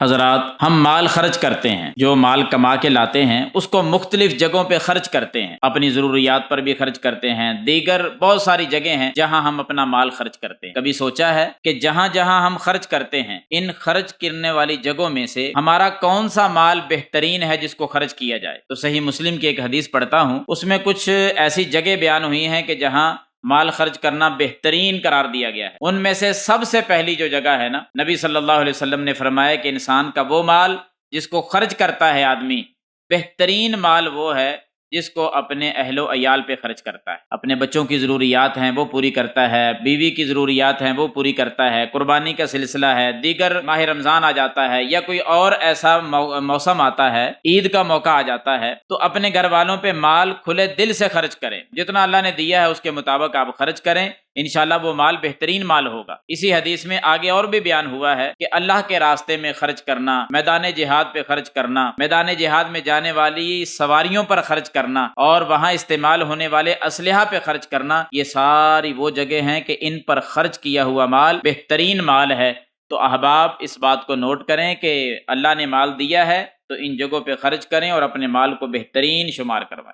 حضرات، ہم مال خرچ کرتے ہیں، جو مال کما کے لاتے ہیں اس کو مختلف جگہوں پہ خرچ کرتے ہیں، اپنی ضروریات پر بھی خرچ کرتے ہیں، دیگر بہت ساری جگہ ہیں جہاں ہم اپنا مال خرچ کرتے ہیں۔ کبھی سوچا ہے کہ جہاں جہاں ہم خرچ کرتے ہیں ان خرچ کرنے والی جگہوں میں سے ہمارا کون سا مال بہترین ہے جس کو خرچ کیا جائے؟ تو صحیح مسلم کی ایک حدیث پڑھتا ہوں، اس میں کچھ ایسی جگہ بیان ہوئی ہیں کہ جہاں مال خرچ کرنا بہترین قرار دیا گیا ہے۔ ان میں سے سب سے پہلی جو جگہ ہے نا، نبی صلی اللہ علیہ وسلم نے فرمایا کہ انسان کا وہ مال جس کو خرچ کرتا ہے آدمی، بہترین مال وہ ہے جس کو اپنے اہل و عیال پہ خرچ کرتا ہے، اپنے بچوں کی ضروریات ہیں وہ پوری کرتا ہے، بیوی کی ضروریات ہیں وہ پوری کرتا ہے، قربانی کا سلسلہ ہے، دیگر ماہ رمضان آ جاتا ہے یا کوئی اور ایسا موسم آتا ہے، عید کا موقع آ جاتا ہے، تو اپنے گھر والوں پہ مال کھلے دل سے خرچ کریں، جتنا اللہ نے دیا ہے اس کے مطابق آپ خرچ کریں، انشاءاللہ وہ مال بہترین مال ہوگا۔ اسی حدیث میں آگے اور بھی بیان ہوا ہے کہ اللہ کے راستے میں خرچ کرنا، میدان جہاد پہ خرچ کرنا، میدان جہاد میں جانے والی سواریوں پر خرچ کرنا اور وہاں استعمال ہونے والے اسلحہ پہ خرچ کرنا، یہ ساری وہ جگہ ہیں کہ ان پر خرچ کیا ہوا مال بہترین مال ہے۔ تو احباب اس بات کو نوٹ کریں کہ اللہ نے مال دیا ہے تو ان جگہوں پہ خرچ کریں اور اپنے مال کو بہترین شمار کروائیں۔